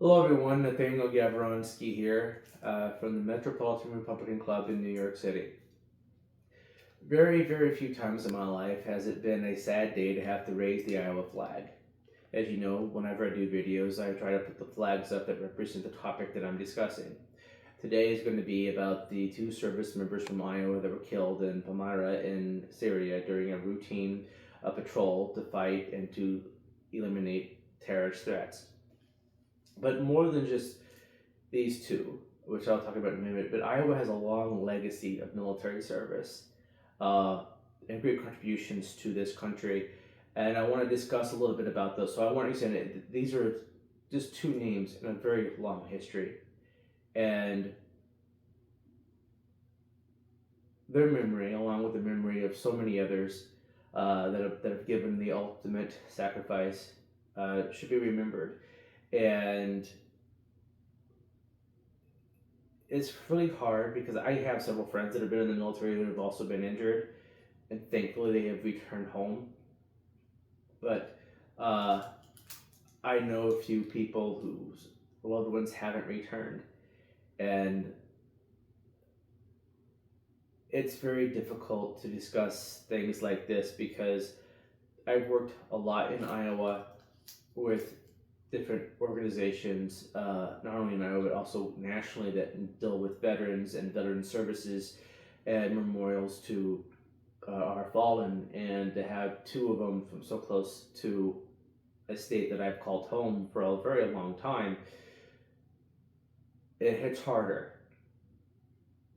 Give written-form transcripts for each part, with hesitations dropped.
Hello, everyone. Nathaniel Gavronski here from the Metropolitan Republican Club in New York City. Very, very few times in my life has it been a sad day to have to raise the Iowa flag. As you know, whenever I do videos, I try to put the flags up that represent the topic that I'm discussing. Today is going to be about the two service members from Iowa that were killed in Palmyra in Syria during a routine patrol to fight and to eliminate terrorist threats. But more than just these two, which I'll talk about in a minute, but Iowa has a long legacy of military service and great contributions to this country. And I want to discuss a little bit about those. So I want to say that these are just two names in a very long history. And their memory, along with the memory of so many others that have given the ultimate sacrifice, should be remembered. And it's really hard because I have several friends that have been in the military who have also been injured, and thankfully they have returned home. But I know a few people whose loved ones haven't returned, and it's very difficult to discuss things like this because I've worked a lot in Iowa with different organizations, not only in Iowa but also nationally, that deal with veterans and veteran services and memorials to our fallen. And to have two of them from so close to a state that I've called home for a very long time, it hits harder.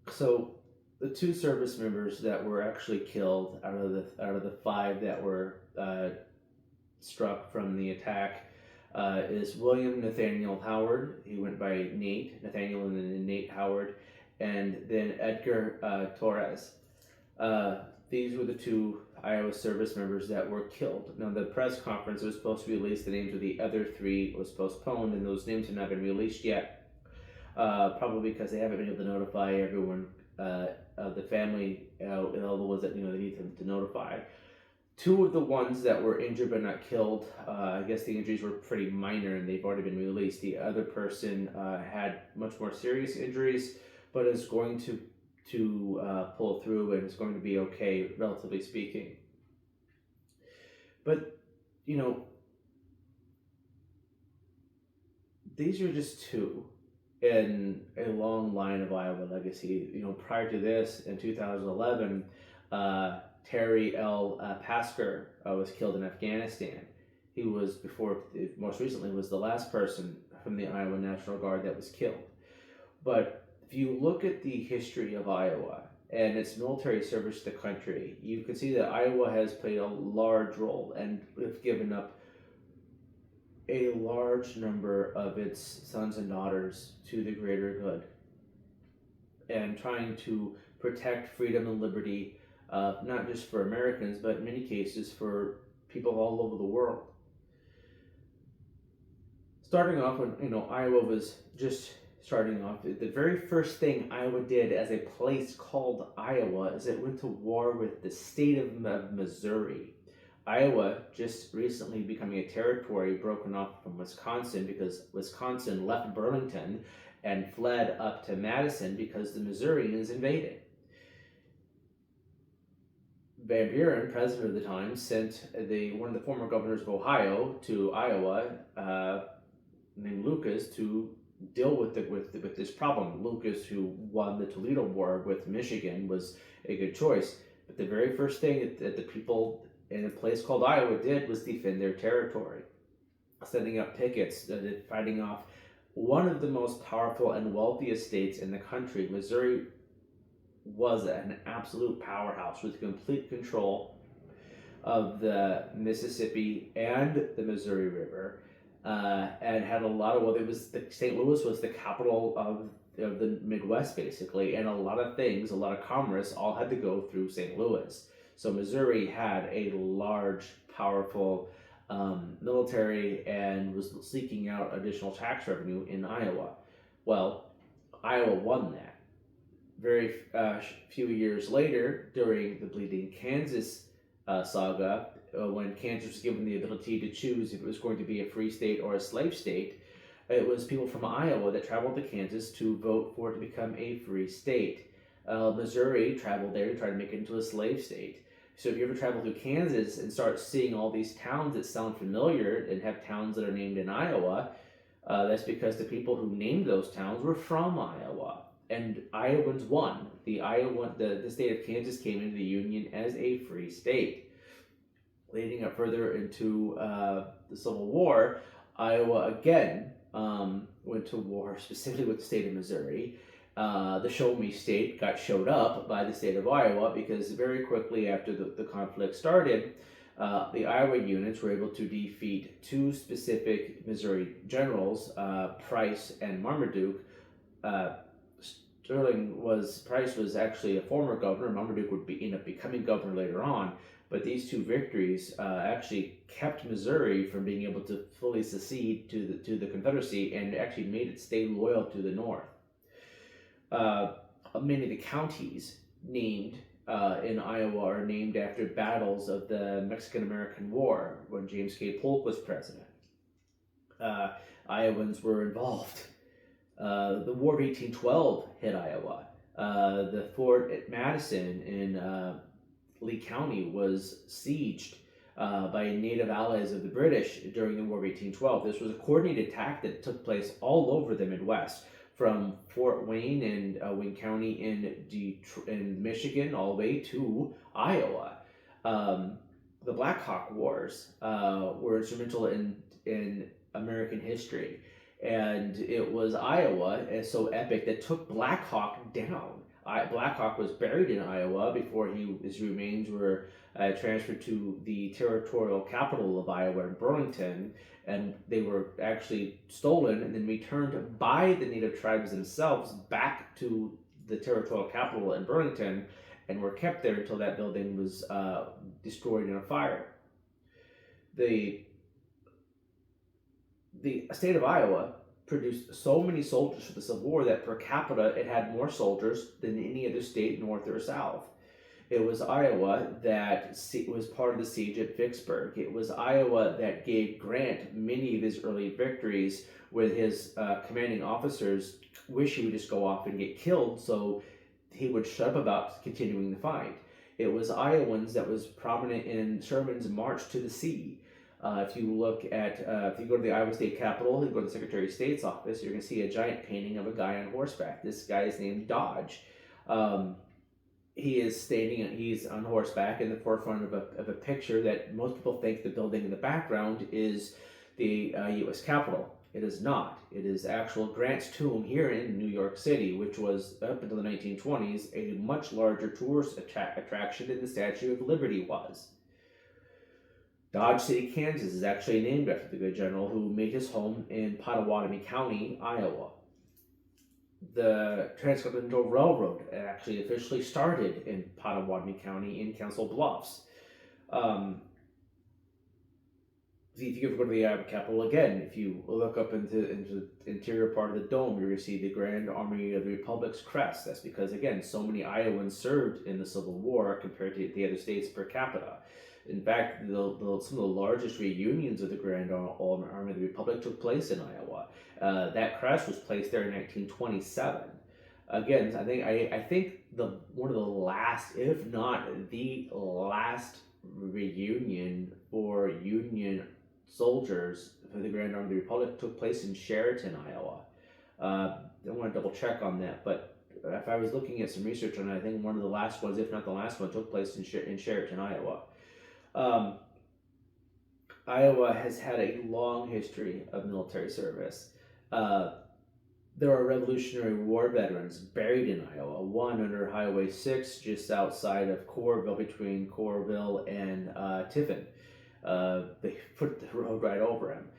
So the two service members that were actually killed out of the five that were struck from the attack is William Nathaniel Howard. He went by Nathaniel, and then Nate Howard, and then Edgar Torres. These were the two Iowa service members that were killed. Now, the press conference was supposed to release the names of the other three was postponed, and those names have not been released yet, probably because they haven't been able to notify everyone of the family, all the ones that they need them to notify. Two of the ones that were injured but not killed, I guess the injuries were pretty minor and they've already been released. The other person had much more serious injuries, but is going to pull through and is going to be okay, relatively speaking. But, these are just two in a long line of Iowa legacy. Prior to this, in 2011, Terry L. Pasker was killed in Afghanistan. He was, most recently, was the last person from the Iowa National Guard that was killed. But if you look at the history of Iowa and its military service to the country, you can see that Iowa has played a large role and have given up a large number of its sons and daughters to the greater good and trying to protect freedom and liberty, not just for Americans, but in many cases for people all over the world. Starting off when Iowa was just starting off, the very first thing Iowa did as a place called Iowa is it went to war with the state of Missouri. Iowa just recently becoming a territory broken off from Wisconsin because Wisconsin left Burlington and fled up to Madison because the Missourians invaded. Van Buren, president at the time, sent one of the former governors of Ohio to Iowa, named Lucas, to deal with this problem. Lucas, who won the Toledo War with Michigan, was a good choice. But the very first thing that the people in a place called Iowa did was defend their territory, setting up pickets, fighting off one of the most powerful and wealthiest states in the country. Missouri was an absolute powerhouse with complete control of the Mississippi and the Missouri River, and had a lot of, St. Louis was the capital of the Midwest, basically, and a lot of commerce all had to go through St. Louis. So Missouri had a large, powerful military and was seeking out additional tax revenue in Iowa. Well, Iowa won that. Very few years later, during the Bleeding Kansas saga, when Kansas was given the ability to choose if it was going to be a free state or a slave state, It was people from Iowa that traveled to Kansas to vote for it to become a free state. Missouri traveled there to try to make it into a slave state. So if you ever travel through Kansas and start seeing all these towns that sound familiar and have towns that are named in Iowa, that's because the people who named those towns were from Iowa. And Iowans won. The state of Kansas came into the Union as a free state. Leading up further into the Civil War, Iowa again went to war specifically with the state of Missouri. The Show Me State got showed up by the state of Iowa because very quickly after the conflict started, the Iowa units were able to defeat two specific Missouri generals, Price and Marmaduke. Price was actually a former governor. Marmaduke would end up becoming governor later on. But these two victories actually kept Missouri from being able to fully secede to the Confederacy and actually made it stay loyal to the North. Many of the counties named in Iowa are named after battles of the Mexican-American War when James K. Polk was president. Iowans were involved. The War of 1812 hit Iowa. The fort at Madison in Lee County was sieged by native allies of the British during the War of 1812. This was a coordinated attack that took place all over the Midwest, from Fort Wayne and Wayne County in Michigan all the way to Iowa. The Black Hawk Wars were instrumental in American history, and it was Iowa, so epic, that took Black Hawk down. Black Hawk was buried in Iowa before his remains were transferred to the territorial capital of Iowa in Burlington, and they were actually stolen and then returned by the native tribes themselves back to the territorial capital in Burlington, and were kept there until that building was destroyed in a fire. The state of Iowa produced so many soldiers for the Civil War that per capita it had more soldiers than any other state, north or south. It was Iowa that was part of the siege at Vicksburg. It was Iowa that gave Grant many of his early victories, with his commanding officers wish he would just go off and get killed so he would shut up about continuing the fight. It was Iowans that was prominent in Sherman's March to the Sea. If you look at, if you go to the Iowa State Capitol, you go to the Secretary of State's office, you're going to see a giant painting of a guy on horseback. This guy is named Dodge. He's on horseback in the forefront of a picture that most people think the building in the background is the U.S. Capitol. It is not. It is actual Grant's tomb here in New York City, which was, up until the 1920s, a much larger tourist attraction than the Statue of Liberty was. Dodge City, Kansas is actually named after the good general who made his home in Pottawatomie County, Iowa. The Transcontinental Railroad actually officially started in Pottawatomie County in Council Bluffs. If you ever go to the Iowa Capitol again, if you look up into the interior part of the dome, you're going to see the Grand Army of the Republic's crest. That's because, again, so many Iowans served in the Civil War compared to the other states per capita. In fact, some of the largest reunions of the Grand Army of the Republic took place in Iowa. That crest was placed there in 1927. Again, I think one of the last, if not the last, reunion for Union soldiers for the Grand Army of the Republic took place in Sheraton, Iowa. I want to double check on that, but if I was looking at some research on it, I think one of the last ones, if not the last one, took place in Sheraton, Iowa. Iowa has had a long history of military service. There are Revolutionary War veterans buried in Iowa, one under Highway 6 just outside of Coralville, between Coralville and Tiffin. They put the road right over him.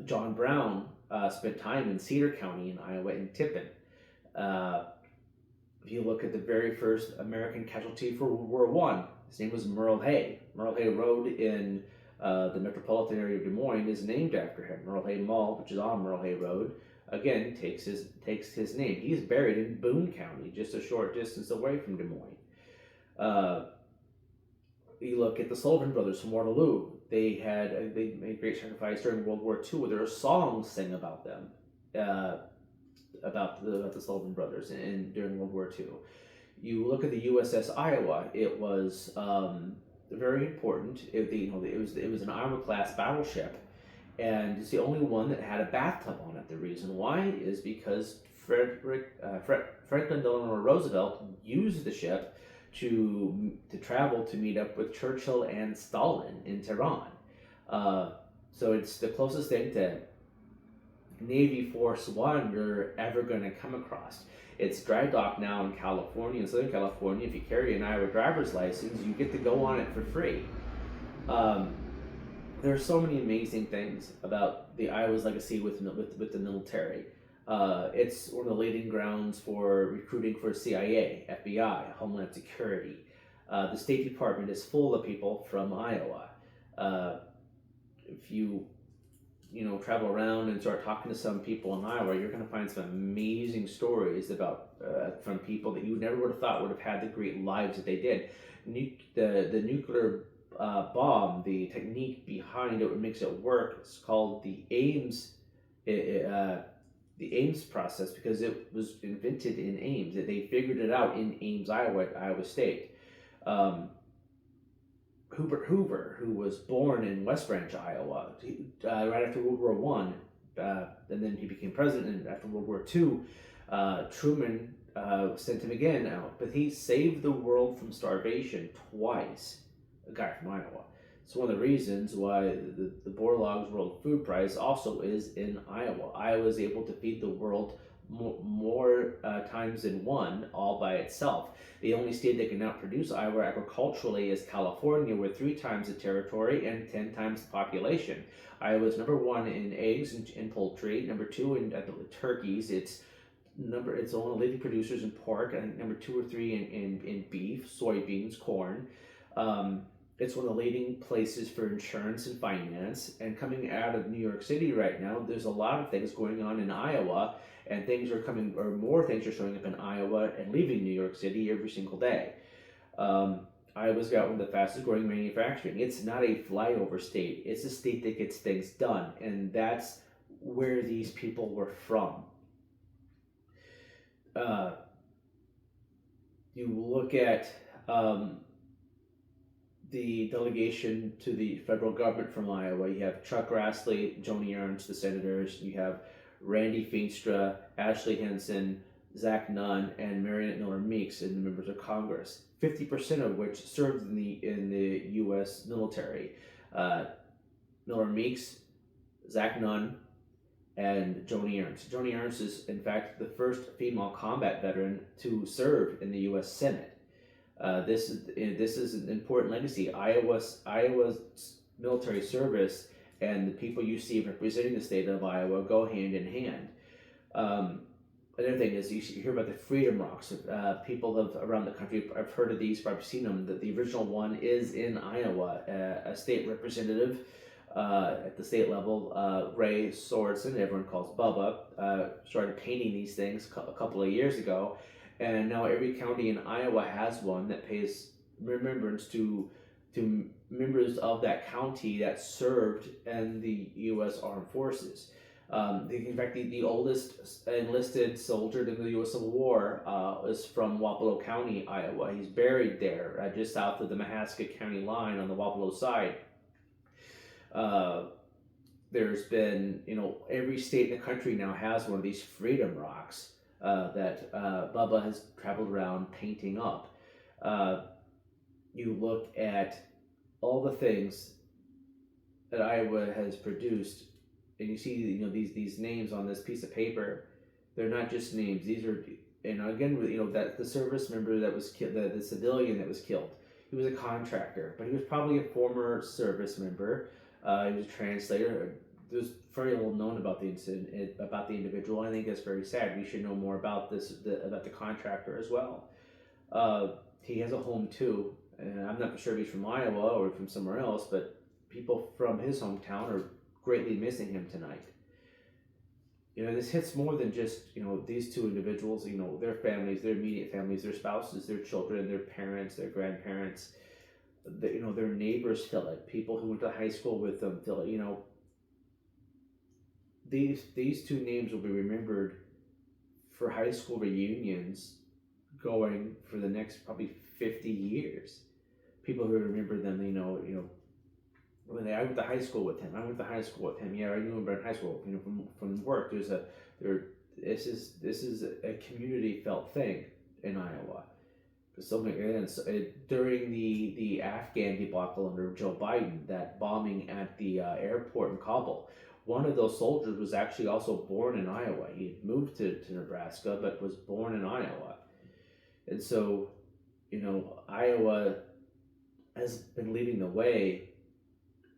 John Brown spent time in Cedar County in Iowa in Tiffin. If you look at the very first American casualty for World War I, his name was Merle Hay. Merle Hay Road in the metropolitan area of Des Moines is named after him. Merle Hay Mall, which is on Merle Hay Road, again takes his name. He's buried in Boone County, just a short distance away from Des Moines. You look at the Sullivan brothers from Waterloo. they made great sacrifice during World War II. There are songs sang about them, uh, about the Sullivan brothers, and during World War II. You look at the USS Iowa; it was very important. It was an Iowa class battleship, and it's the only one that had a bathtub on it. The reason why is because Franklin Delano Roosevelt used the ship to travel to meet up with Churchill and Stalin in Tehran. Uh, so it's the closest thing to Navy Force One you're ever going to come across. It's dry dock now in California, in Southern California. If you carry an Iowa driver's license, you get to go on it for free. Um, there are so many amazing things about the Iowa's legacy with the military. It's one of the leading grounds for recruiting for CIA, FBI, Homeland Security. The State Department is full of people from Iowa. If travel around and start talking to some people in Iowa, you're going to find some amazing stories about from people that you never would have thought would have had the great lives that they did. The nuclear bomb, the technique behind it, what makes it work, is called the Ames process, because it was invented in Ames. They figured it out in Ames, Iowa State. Hubert Hoover, who was born in West Branch, Iowa, right after World War One, and then he became president. And after World War II, Truman sent him again out, but he saved the world from starvation twice. A guy from Iowa. It's one of the reasons why the Borlaug's World Food Prize also is in Iowa. Iowa is able to feed the world more times than one, all by itself. The only state that can outproduce Iowa agriculturally is California, with 3 times the territory and 10 times the population. Iowa is number 1 in eggs and poultry, number 2 in turkeys. It's one of the leading producers in pork, and number 2 or 3 in beef, soybeans, corn. It's one of the leading places for insurance and finance. And coming out of New York City right now, there's a lot of things going on in Iowa, and more things are showing up in Iowa and leaving New York City every single day. Iowa's got one of the fastest growing manufacturing. It's not a flyover state. It's a state that gets things done, and that's where these people were from. You look at the delegation to the federal government from Iowa. You have Chuck Grassley, Joni Ernst, the senators. You have Randy Feenstra, Ashley Henson, Zach Nunn, and Marionette Miller Meeks in the members of Congress. 50% of which served in the U.S. military. Miller Meeks, Zach Nunn, and Joni Ernst. Joni Ernst is, in fact, the first female combat veteran to serve in the U.S. Senate. This is an important legacy. Iowa's military service and the people you see representing the state of Iowa go hand in hand. Another thing is you hear about the Freedom Rocks. People around the country have heard of these, probably seen them. The original one is in Iowa. A state representative at the state level, Ray Sorensen, everyone calls Bubba, started painting these things a couple of years ago. And now every county in Iowa has one that pays remembrance to members of that county that served in the U.S. Armed Forces. In fact, the oldest enlisted soldier in the U.S. Civil War is from Wapello County, Iowa. He's buried there, just south of the Mahaska County line on the Wapello side. There's been, every state in the country now has one of these Freedom Rocks that Bubba has traveled around painting up. You look at all the things that Iowa has produced, and you see, these names on this piece of paper. They're not just names. These are, and again, that the service member that was killed, the civilian that was killed, he was a contractor, but he was probably a former service member. He was a translator. There's very little known about the incident, about the individual. I think that's very sad. We should know more about about the contractor as well. He has a home too, and I'm not sure if he's from Iowa or from somewhere else, but people from his hometown are greatly missing him tonight. This hits more than just, these two individuals, their families, their immediate families, their spouses, their children, their parents, their grandparents. their neighbors feel it. People who went to high school with them feel it. These two names will be remembered for high school reunions going for the next probably 50 years. People who remember them, when I went to high school with him. I went to high school with him. Yeah, I knew him in high school. From work. This is a community felt thing in Iowa. During the Afghan debacle under Joe Biden, that bombing at the airport in Kabul, one of those soldiers was actually also born in Iowa. He had moved to Nebraska, but was born in Iowa. And so, Iowa has been leading the way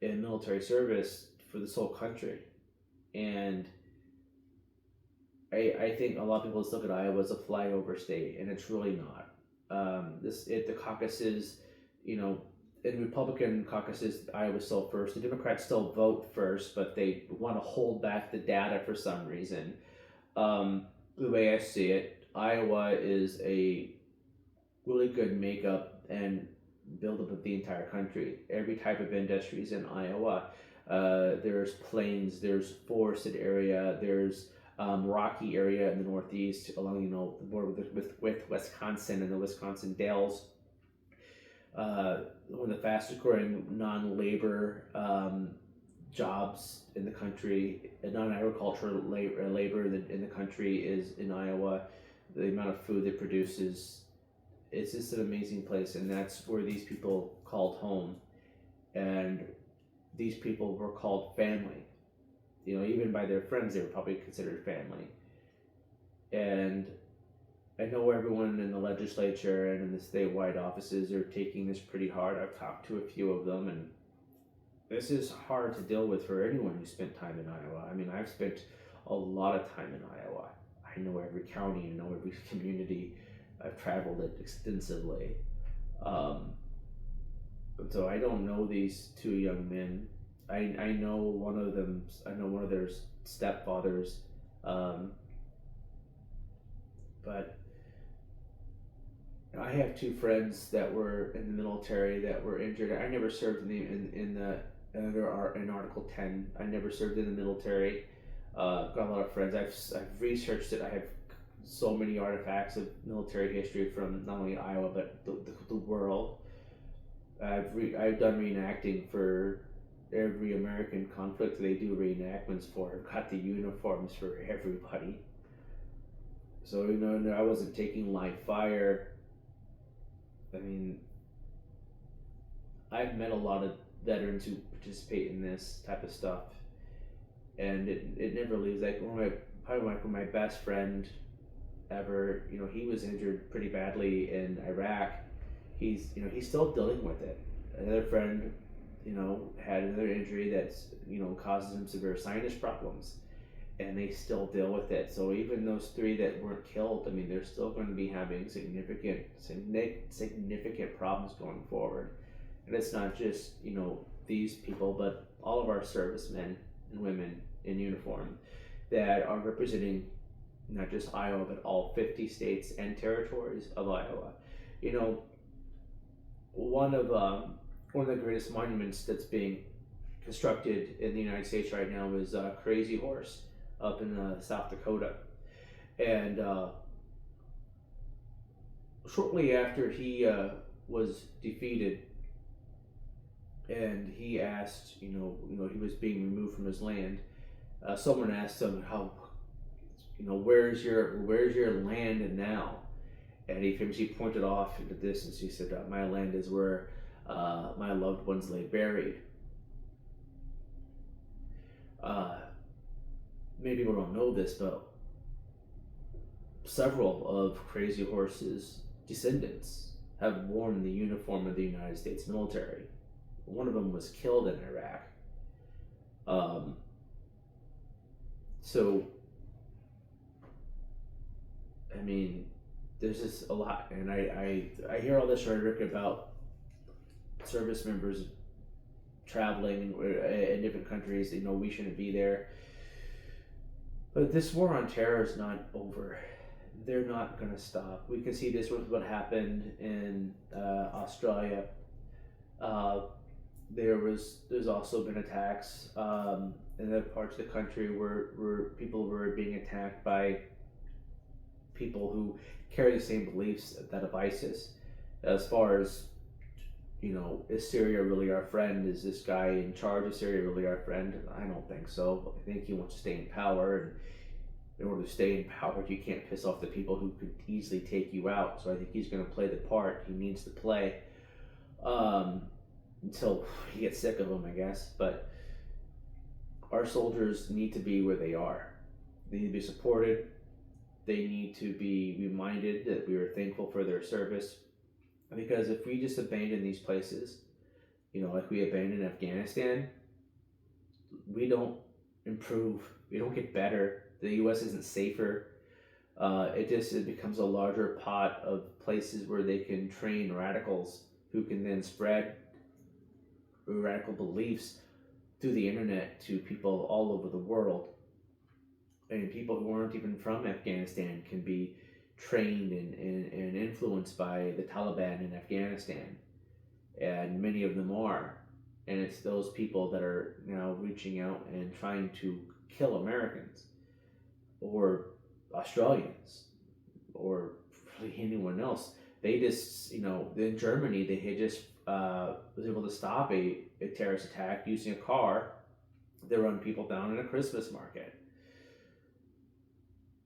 in military service for this whole country. And I think a lot of people just look at Iowa as a flyover state, and it's really not. The caucuses, in Republican caucuses, Iowa's still first. The Democrats still vote first, but they want to hold back the data for some reason. The way I see it, Iowa is a really good makeup and buildup of the entire country. Every type of industry is in Iowa. There's plains, there's forested area, there's rocky area in the northeast along the border with Wisconsin and the Wisconsin Dells. One of the fastest growing non-labor jobs in the country, non-agricultural labor in the country is in Iowa. The amount of food it produces, it's just an amazing place, and that's where these people called home, and these people were called family. Even by their friends, they were probably considered family. And I know everyone in the legislature and in the statewide offices are taking this pretty hard. I've talked to a few of them, and this is hard to deal with for anyone who spent time in Iowa. I mean, I've spent a lot of time in Iowa. I know every county, I know every community. I've traveled it extensively. So I don't know these two young men. I know one of them. I know one of their stepfathers, but I have two friends that were in the military that were injured. I never served in Article 10. I never served in the military. Got a lot of friends. I've researched it. I have so many artifacts of military history from not only Iowa but the world. I've done reenacting for every American conflict they do reenactments for. I've got the uniforms for everybody. So I wasn't taking live fire. I mean, I've met a lot of veterans who participate in this type of stuff, and it never leaves. Like my best friend ever, he was injured pretty badly in Iraq. He's still dealing with it. Another friend, had another injury that's causes him severe sinus problems, and they still deal with it. So even those three that weren't killed, I mean, they're still going to be having significant problems going forward. And it's not just these people, but all of our servicemen and women in uniform that are representing not just Iowa, but all 50 states and territories of Iowa. One of the greatest monuments that's being constructed in the United States right now is Crazy Horse up in South Dakota. And shortly after he was defeated, and he asked, he was being removed from his land. Someone asked him, "How, where's your land now?" And he famously pointed off into the distance. He said, "My land is where my loved ones lay buried." Many people don't know this, but several of Crazy Horse's descendants have worn the uniform of the United States military. One of them was killed in Iraq. So, I mean, there's just a lot, and I hear all this rhetoric about service members traveling in different countries. We shouldn't be there. But this war on terror is not over. They're not going to stop. We can see this with what happened in Australia. Uh, there's also been attacks in other parts of the country where people were being attacked by people who carry the same beliefs that of ISIS. As far as, is Syria really our friend? Is this guy in charge of Syria really our friend? I don't think so. I think he wants to stay in power, and in order to stay in power, you can't piss off the people who could easily take you out. So I think he's going to play the part he needs to play um, until he gets sick of them, I guess. But our soldiers need to be where they are. They need to be supported. They need to be reminded that we are thankful for their service. Because if we just abandon these places, like we abandoned Afghanistan, we don't improve. We don't get better. The U.S. isn't safer. It becomes a larger pot of places where they can train radicals who can then spread radical beliefs through the internet to people all over the world. And people who aren't even from Afghanistan can be trained and influenced by the Taliban in Afghanistan. And many of them are. And it's those people that are now reaching out and trying to kill Americans or Australians or really anyone else. They just, in Germany, they had just was able to stop a terrorist attack using a car that run people down in a Christmas market.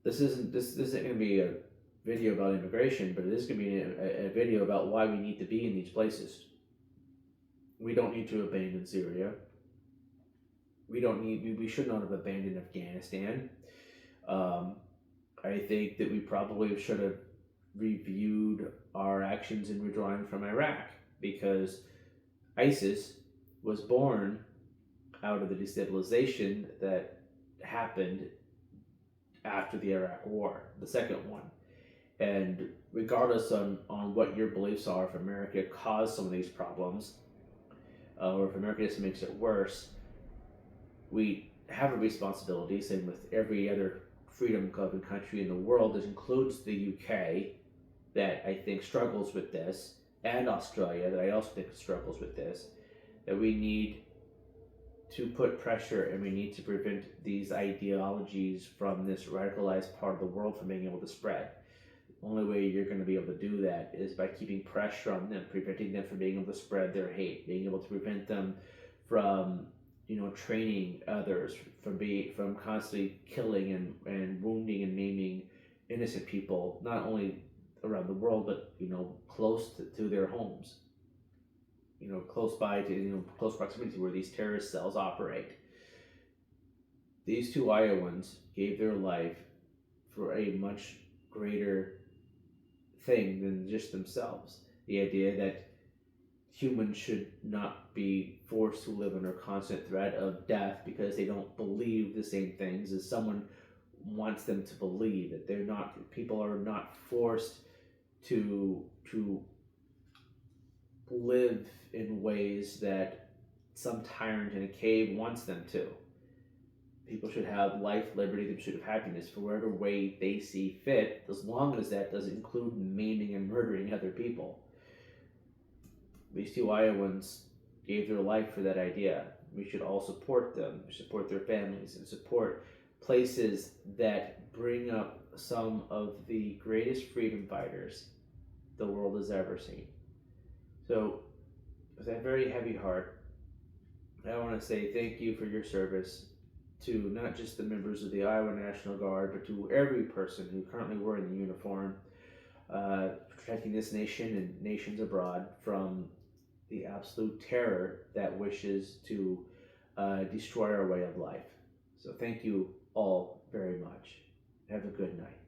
This isn't going to be a video about immigration, but it is going to be a video about why we need to be in these places. We don't need to abandon Syria. We should not have abandoned Afghanistan. I think that we probably should have reviewed our actions in withdrawing from Iraq, because ISIS was born out of the destabilization that happened after the Iraq War, the second one. And regardless on what your beliefs are, if America caused some of these problems, or if America just makes it worse, we have a responsibility, same with every other freedom-loving country in the world. This includes the UK, that I think struggles with this, and Australia, that I also think struggles with this, that we need to put pressure and we need to prevent these ideologies from this radicalized part of the world from being able to spread. The only way you're going to be able to do that is by keeping pressure on them, preventing them from being able to spread their hate, being able to prevent them from training others, from constantly killing and wounding and maiming innocent people, not only around the world, but close to their homes, close by to close proximity to where these terrorist cells operate. These two Iowans gave their life for a much greater thing than just themselves. The idea that humans should not be forced to live under constant threat of death because they don't believe the same things as someone wants them to believe. That people are not forced to live in ways that some tyrant in a cave wants them to. People should have life, liberty, they should have happiness for whatever way they see fit, as long as that doesn't include maiming and murdering other people. These two Iowans gave their life for that idea. We should all support them, support their families, and support places that bring up some of the greatest freedom fighters the world has ever seen. So, with that very heavy heart, I want to say thank you for your service to not just the members of the Iowa National Guard, but to every person who currently wearing the uniform, protecting this nation and nations abroad from the absolute terror that wishes to destroy our way of life. So thank you all very much. Have a good night.